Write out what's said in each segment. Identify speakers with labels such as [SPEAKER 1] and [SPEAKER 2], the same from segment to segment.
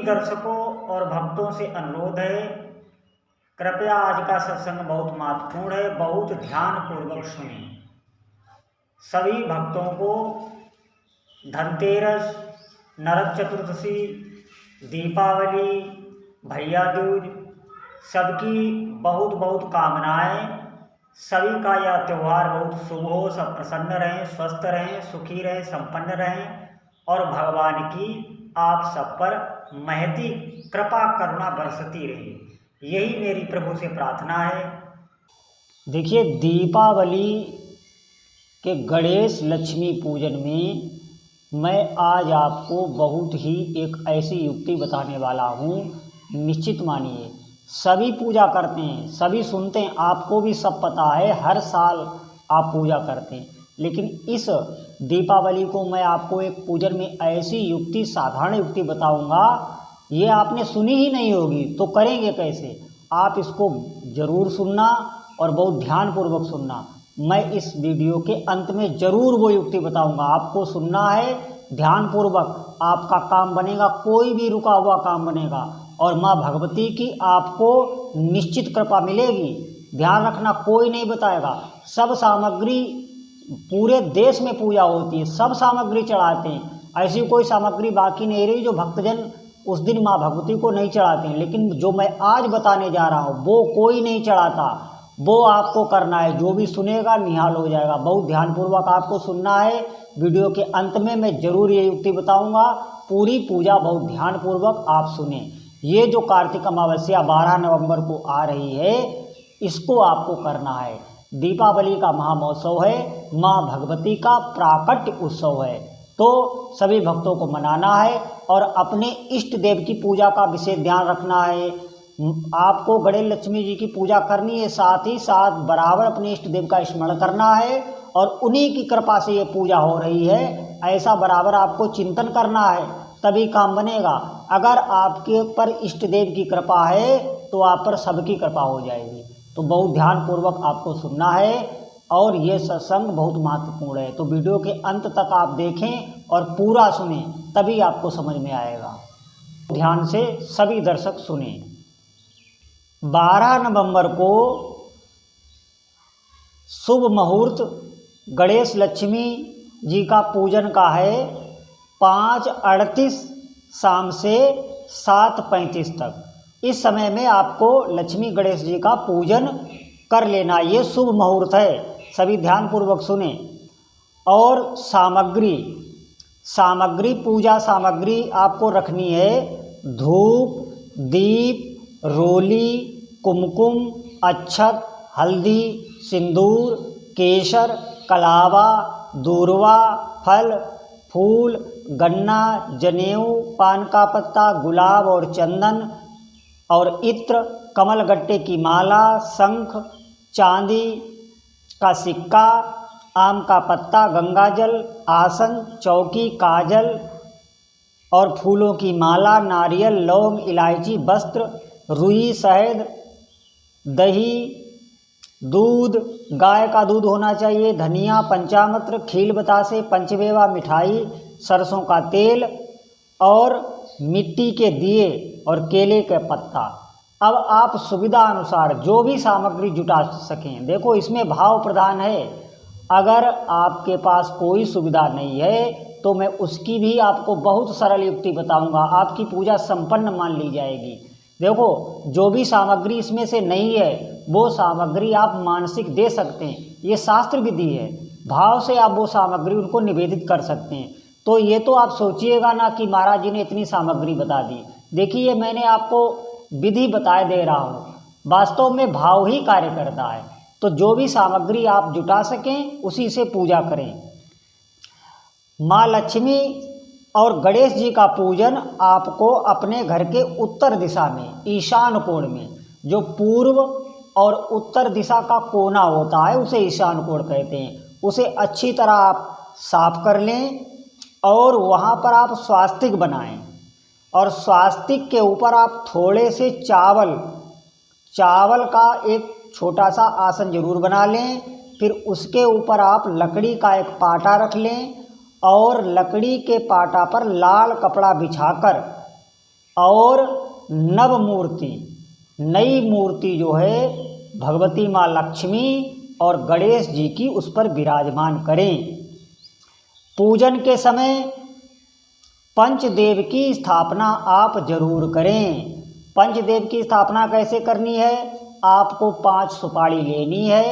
[SPEAKER 1] दर्शकों और भक्तों से अनुरोध है, कृपया आज का सत्संग बहुत महत्वपूर्ण है, बहुत ध्यान पूर्वक सुने। सभी भक्तों को धनतेरस, नरक चतुर्दशी, दीपावली, भैया दूज सबकी बहुत बहुत कामनाएं। सभी का यह त्यौहार बहुत शुभ हो, सब प्रसन्न रहें, स्वस्थ रहें, सुखी रहें, संपन्न रहें और भगवान की आप सब पर महती कृपा करुणा बरसती रहे, यही मेरी प्रभु से प्रार्थना है। देखिए, दीपावली के गणेश लक्ष्मी पूजन में मैं आज आपको बहुत ही एक ऐसी युक्ति बताने वाला हूँ। निश्चित मानिए, सभी पूजा करते हैं, सभी सुनते हैं, आपको भी सब पता है, हर साल आप पूजा करते हैं, लेकिन इस दीपावली को मैं आपको एक पूजन में ऐसी युक्ति, साधारण युक्ति बताऊंगा, ये आपने सुनी ही नहीं होगी, तो करेंगे कैसे? आप इसको ज़रूर सुनना और बहुत ध्यानपूर्वक सुनना। मैं इस वीडियो के अंत में ज़रूर वो युक्ति बताऊंगा, आपको सुनना है ध्यानपूर्वक, आपका काम बनेगा, कोई भी रुका हुआ काम बनेगा और माँ भगवती की आपको निश्चित कृपा मिलेगी। ध्यान रखना, कोई नहीं बताएगा, सब सामग्री पूरे देश में पूजा होती है, सब सामग्री चढ़ाते हैं, ऐसी कोई सामग्री बाकी नहीं रही जो भक्तजन उस दिन माँ भगवती को नहीं चढ़ाते हैं। लेकिन जो मैं आज बताने जा रहा हूँ वो कोई नहीं चढ़ाता, वो आपको करना है। जो भी सुनेगा निहाल हो जाएगा। बहुत ध्यानपूर्वक आपको सुनना है। वीडियो के अंत में मैं ज़रूर ये युक्ति बताऊंगा, पूरी पूजा बहुत ध्यानपूर्वक आप सुने। ये जो कार्तिक अमावस्या 12 नवंबर को आ रही है, इसको आपको करना है। दीपावली का महामहोत्सव है, माँ भगवती का प्राकट्य उत्सव है, तो सभी भक्तों को मनाना है और अपने इष्ट देव की पूजा का विशेष ध्यान रखना है। आपको गणेश लक्ष्मी जी की पूजा करनी है, साथ ही साथ बराबर अपने इष्ट देव का स्मरण करना है और उन्हीं की कृपा से ये पूजा हो रही है, ऐसा बराबर आपको चिंतन करना है, तभी काम बनेगा। अगर आपके ऊपर इष्ट देव की कृपा है तो आप पर सबकी कृपा हो जाएगी। तो बहुत ध्यानपूर्वक आपको सुनना है और ये सत्संग बहुत महत्वपूर्ण है, तो वीडियो के अंत तक आप देखें और पूरा सुने, तभी आपको समझ में आएगा। ध्यान से सभी दर्शक सुने। 12 नवंबर को शुभ मुहूर्त गणेश लक्ष्मी जी का पूजन का है, 5:38 शाम से 7:35 तक। इस समय में आपको लक्ष्मी गणेश जी का पूजन कर लेना, ये शुभ मुहूर्त है, सभी ध्यानपूर्वक सुने। और सामग्री पूजा सामग्री आपको रखनी है, धूप, दीप, रोली, कुमकुम, अक्षत, हल्दी, सिंदूर, केसर, कलावा, दूर्वा, फल, फूल, गन्ना, जनेऊ, पान का पत्ता, गुलाब और चंदन और इत्र, कमलगट्टे की माला, शंख, चांदी का सिक्का, आम का पत्ता, गंगाजल, आसन, चौकी, काजल और फूलों की माला, नारियल, लौंग, इलायची, वस्त्र, रुई, शहद, दही, दूध, गाय का दूध होना चाहिए, धनिया, पंचामृत, खील बतासे, पंचमेवा, मिठाई, सरसों का तेल और मिट्टी के दिए और केले के पत्ता। अब आप सुविधा अनुसार जो भी सामग्री जुटा सकें, देखो इसमें भाव प्रधान है। अगर आपके पास कोई सुविधा नहीं है तो मैं उसकी भी आपको बहुत सरल युक्ति बताऊंगा, आपकी पूजा संपन्न मान ली जाएगी। देखो, जो भी सामग्री इसमें से नहीं है वो सामग्री आप मानसिक दे सकते हैं, ये शास्त्र विधि है। भाव से आप वो सामग्री उनको निवेदित कर सकते हैं। तो ये तो आप सोचिएगा ना कि महाराज जी ने इतनी सामग्री बता दी। देखिए, मैंने आपको विधि बताए दे रहा हूँ, वास्तव में भाव ही कार्य करता है। तो जो भी सामग्री आप जुटा सकें उसी से पूजा करें। माँ लक्ष्मी और गणेश जी का पूजन आपको अपने घर के उत्तर दिशा में, ईशान कोण में, जो पूर्व और उत्तर दिशा का कोना होता है उसे ईशान कोण कहते हैं, उसे अच्छी तरह आप साफ कर लें और वहाँ पर आप स्वास्तिक बनाएं और स्वास्तिक के ऊपर आप थोड़े से चावल का एक छोटा सा आसन जरूर बना लें। फिर उसके ऊपर आप लकड़ी का एक पाटा रख लें और लकड़ी के पाटा पर लाल कपड़ा बिछाकर और नव मूर्ति, नई मूर्ति जो है भगवती माँ लक्ष्मी और गणेश जी की उस पर विराजमान करें। पूजन के समय पंचदेव की स्थापना आप जरूर करें। पंचदेव की स्थापना कैसे करनी है? आपको 5 सुपारी लेनी है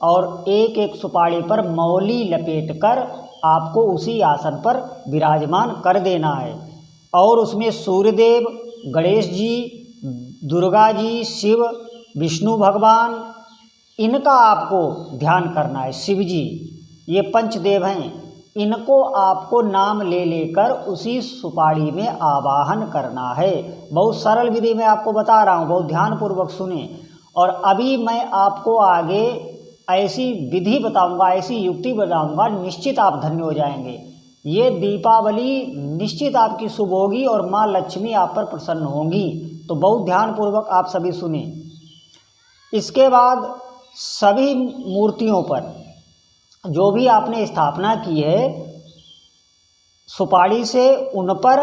[SPEAKER 1] और एक एक सुपारी पर मौली लपेटकर आपको उसी आसन पर विराजमान कर देना है और उसमें सूर्यदेव, गणेश जी, दुर्गा जी, शिव, विष्णु भगवान, इनका आपको ध्यान करना है। शिव जी, ये पंचदेव हैं, इनको आपको नाम ले लेकर उसी सुपारी में आवाहन करना है। बहुत सरल विधि में आपको बता रहा हूँ, बहुत ध्यानपूर्वक सुने। और अभी मैं आपको आगे ऐसी विधि बताऊंगा, ऐसी युक्ति बताऊंगा, निश्चित आप धन्य हो जाएंगे। ये दीपावली निश्चित आपकी शुभ होगी और माँ लक्ष्मी आप पर प्रसन्न होंगी। तो बहुत ध्यानपूर्वक आप सभी सुने। इसके बाद सभी मूर्तियों पर जो भी आपने स्थापना की है सुपारी से, उन पर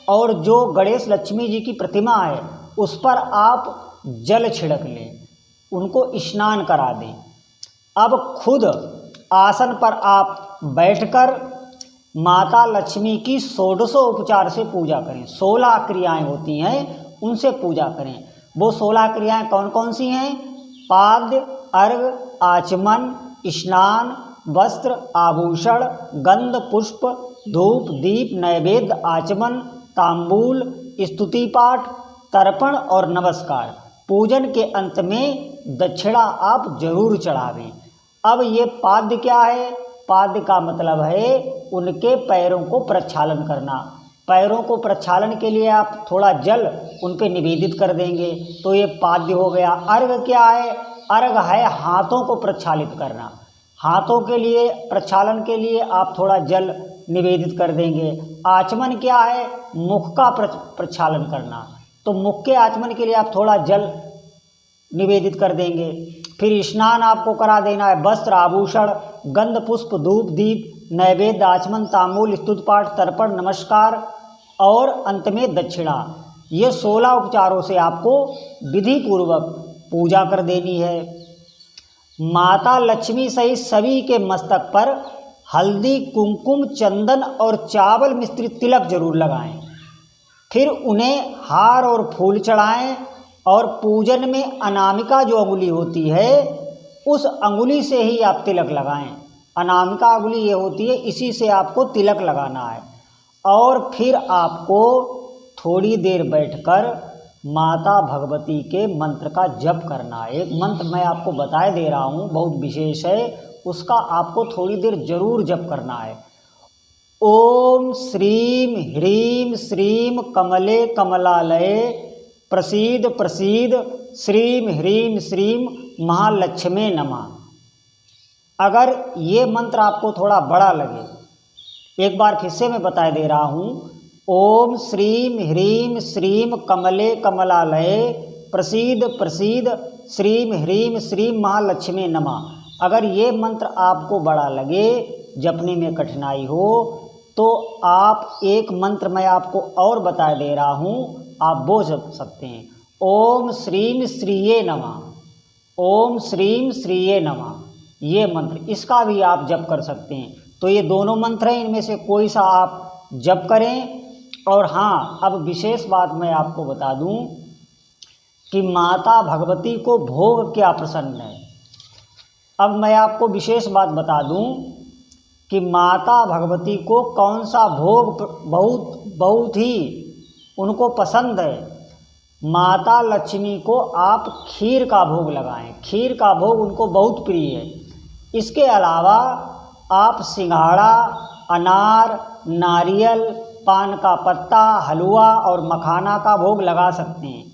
[SPEAKER 1] और जो गणेश लक्ष्मी जी की प्रतिमा है उस पर आप जल छिड़क लें, उनको स्नान करा दें। अब खुद आसन पर आप बैठकर माता लक्ष्मी की 16 उपचार से पूजा करें। 16 क्रियाएं होती हैं, उनसे पूजा करें। वो 16 क्रियाएं कौन कौन सी हैं? पाद्य, अर्घ, आचमन, स्नान, वस्त्र, आभूषण, गंध, पुष्प, धूप, दीप, नैवेद्य, आचमन, तांबूल, स्तुति पाठ, तर्पण और नमस्कार। पूजन के अंत में दक्षिणा आप जरूर चढ़ावें। अब ये पाद्य क्या है? पाद्य का मतलब है उनके पैरों को प्रक्षालन करना। पैरों को प्रक्षालन के लिए आप थोड़ा जल उन पे निवेदित कर देंगे तो ये पाद्य हो गया। अर्घ क्या है? अर्घ है हाथों को प्रक्षालित करना। हाथों के लिए प्रक्षालन के लिए आप थोड़ा जल निवेदित कर देंगे। आचमन क्या है? मुख का प्रक्षालन करना, तो मुख के आचमन के लिए आप थोड़ा जल निवेदित कर देंगे। फिर स्नान आपको करा देना है। वस्त्र, आभूषण, गंध, पुष्प, धूप, दीप, नैवेद्य, आचमन, तांबूल, स्तुति पाठ, तर्पण, नमस्कार और अंत में दक्षिणा। ये 16 उपचारों से आपको विधि पूर्वक पूजा कर देनी है। माता लक्ष्मी सहित सभी के मस्तक पर हल्दी, कुमकुम, चंदन और चावल मिश्रित तिलक जरूर लगाएं। फिर उन्हें हार और फूल चढ़ाएं और पूजन में अनामिका जो अंगुली होती है उस अंगुली से ही आप तिलक लगाएं। अनामिका अंगुली ये होती है, इसी से आपको तिलक लगाना है। और फिर आपको थोड़ी देर बैठकर माता भगवती के मंत्र का जप करना है। एक मंत्र मैं आपको बताए दे रहा हूँ, बहुत विशेष है, उसका आपको थोड़ी देर जरूर जप करना है। ओम श्रीम ह्रीम श्रीम कमले कमलालये प्रसीद प्रसीद श्रीम ह्रीम श्रीम महालक्ष्मी नमः। अगर ये मंत्र आपको थोड़ा बड़ा लगे, एक बार फिर से मैं बताए दे रहा हूँ। ओम श्रीम ह्रीम श्रीम कमले कमलालये प्रसीद प्रसीद श्रीम ह्रीम श्रीम महालक्ष्मी नमः। अगर ये मंत्र आपको बड़ा लगे, जपने में कठिनाई हो, तो आप एक मंत्र मैं आपको और बता दे रहा हूँ, आप वो जप सकते हैं। ओम श्रीम श्रीये नमः, ओम श्रीम श्रीये नमः, ये मंत्र, इसका भी आप जप कर सकते हैं। तो ये दोनों मंत्र हैं, इनमें से कोई सा आप जप करें। और हाँ, अब विशेष बात मैं आपको बता दूं कि माता भगवती को भोग क्या प्रसन्न है। अब मैं आपको विशेष बात बता दूं कि माता भगवती को कौन सा भोग बहुत ही उनको पसंद है। माता लक्ष्मी को आप खीर का भोग लगाएं, खीर का भोग उनको बहुत प्रिय है। इसके अलावा आप सिंघाड़ा, अनार, नारियल, पान का पत्ता, हलवा और मखाना का भोग लगा सकते हैं।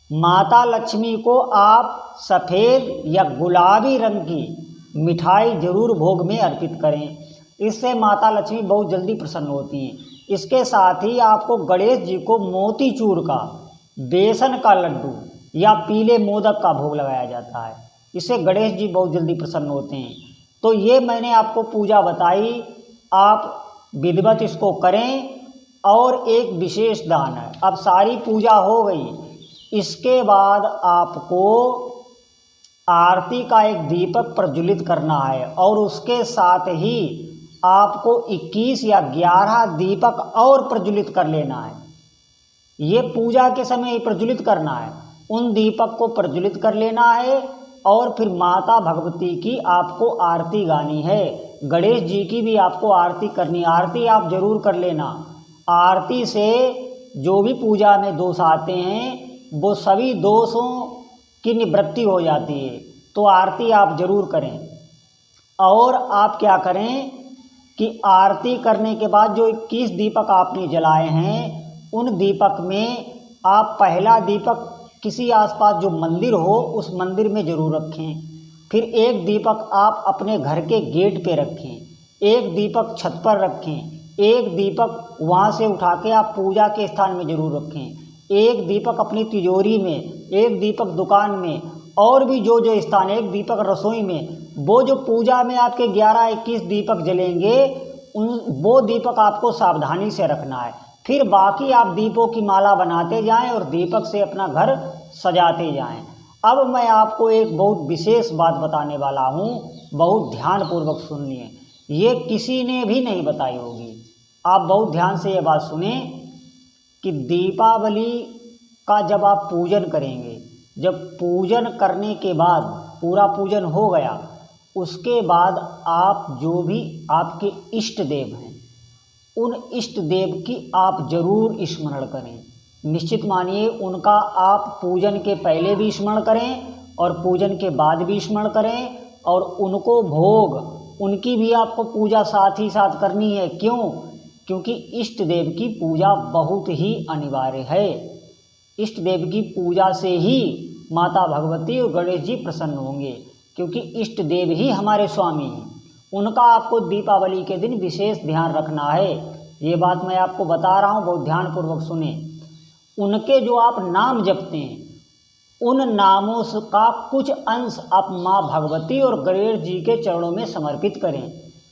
[SPEAKER 1] माता लक्ष्मी को आप सफ़ेद या गुलाबी रंग की मिठाई जरूर भोग में अर्पित करें, इससे माता लक्ष्मी बहुत जल्दी प्रसन्न होती हैं। इसके साथ ही आपको गणेश जी को मोतीचूर का, बेसन का लड्डू या पीले मोदक का भोग लगाया जाता है, इससे गणेश जी बहुत जल्दी प्रसन्न होते हैं। तो ये मैंने आपको पूजा बताई, आप विधिवत इसको करें और एक विशेष दान है। अब सारी पूजा हो गई, इसके बाद आपको आरती का एक दीपक प्रज्वलित करना है और उसके साथ ही आपको 21 या 11 दीपक और प्रज्वलित कर लेना है। ये पूजा के समय ही प्रज्वलित करना है। उन दीपक को प्रज्वलित कर लेना है और फिर माता भगवती की आपको आरती गानी है। गणेश जी की भी आपको आरती करनी, आरती आप जरूर कर लेना। आरती से जो भी पूजा में दोष आते हैं वो सभी दोषों की निवृत्ति हो जाती है। तो आरती आप जरूर करें। और आप क्या करें कि आरती करने के बाद जो 21 दीपक आपने जलाए हैं, उन दीपक में आप पहला दीपक किसी आसपास जो मंदिर हो उस मंदिर में ज़रूर रखें। फिर एक दीपक आप अपने घर के गेट पे रखें, एक दीपक छत पर रखें, एक दीपक वहाँ से उठा के आप पूजा के स्थान में ज़रूर रखें, एक दीपक अपनी तिजोरी में, एक दीपक दुकान में, और भी जो जो स्थान, एक दीपक रसोई में। वो जो पूजा में आपके 11-21 दीपक जलेंगे वो दीपक आपको सावधानी से रखना है। फिर बाकी आप दीपों की माला बनाते जाएं और दीपक से अपना घर सजाते जाएं। अब मैं आपको एक बहुत विशेष बात बताने वाला हूँ, बहुत ध्यानपूर्वक सुनिए। ये किसी ने भी नहीं बताई होगी। आप बहुत ध्यान से ये बात सुने कि दीपावली का जब आप पूजन करेंगे, जब पूजन करने के बाद पूरा पूजन हो गया, उसके बाद आप जो भी आपके इष्ट देव हैं उन इष्ट देव की आप जरूर स्मरण करें। निश्चित मानिए उनका आप पूजन के पहले भी स्मरण करें और पूजन के बाद भी स्मरण करें, और उनको भोग उनकी भी आपको पूजा साथ ही साथ करनी है। क्यों? क्योंकि इष्ट देव की पूजा बहुत ही अनिवार्य है। इष्ट देव की पूजा से ही माता भगवती और गणेश जी प्रसन्न होंगे, क्योंकि इष्ट देव ही हमारे स्वामी हैं। उनका आपको दीपावली के दिन विशेष ध्यान रखना है। ये बात मैं आपको बता रहा हूँ, बहुत ध्यानपूर्वक सुने। उनके जो आप नाम जपते हैं उन नामों का कुछ अंश आप माँ भगवती और गणेश जी के चरणों में समर्पित करें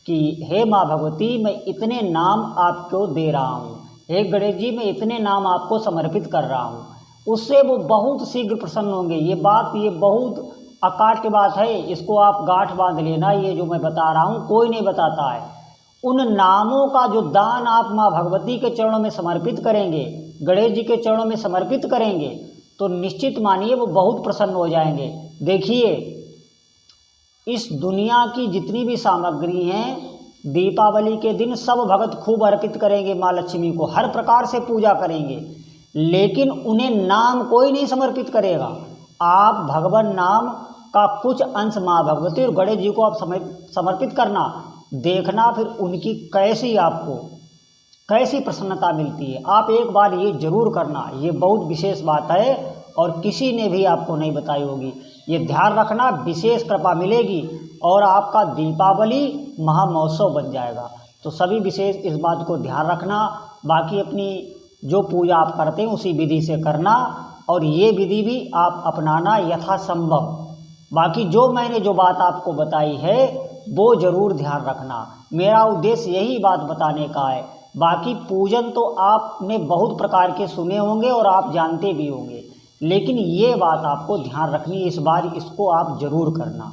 [SPEAKER 1] कि हे माँ भगवती, मैं इतने नाम आपको दे रहा हूँ, हे गणेश जी मैं इतने नाम आपको समर्पित कर रहा हूँ। उससे वो बहुत शीघ्र प्रसन्न होंगे। ये बहुत अकाट्य बात है, इसको आप गांठ बांध लेना। ये जो मैं बता रहा हूँ कोई नहीं बताता है। उन नामों का जो दान आप माँ भगवती के चरणों में समर्पित करेंगे, गणेश जी के चरणों में समर्पित करेंगे, तो निश्चित मानिए वो बहुत प्रसन्न हो जाएंगे। देखिए, इस दुनिया की जितनी भी सामग्री हैं दीपावली के दिन सब भगत खूब अर्पित करेंगे माँ लक्ष्मी को, हर प्रकार से पूजा करेंगे, लेकिन उन्हें नाम कोई नहीं समर्पित करेगा। आप भगवान नाम का कुछ अंश माँ भगवती और गणेश जी को आप समर्पित करना, देखना फिर उनकी कैसी प्रसन्नता मिलती है। आप एक बार ये जरूर करना, ये बहुत विशेष बात है और किसी ने भी आपको नहीं बताई होगी। ये ध्यान रखना, विशेष कृपा मिलेगी और आपका दीपावली महामहोत्सव बन जाएगा। तो सभी विशेष इस बात को ध्यान रखना। बाकी अपनी जो पूजा आप करते हैं उसी विधि से करना, और ये विधि भी आप अपनाना यथासंभव। बाकी जो मैंने जो बात आपको बताई है वो जरूर ध्यान रखना। मेरा उद्देश्य यही बात बताने का है। बाकी पूजन तो आपने बहुत प्रकार के सुने होंगे और आप जानते भी होंगे, लेकिन ये बात आपको ध्यान रखनी, इस बार इसको आप जरूर करना।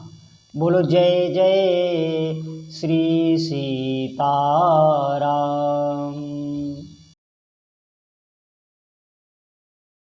[SPEAKER 1] बोलो जय जय श्री सीताराम।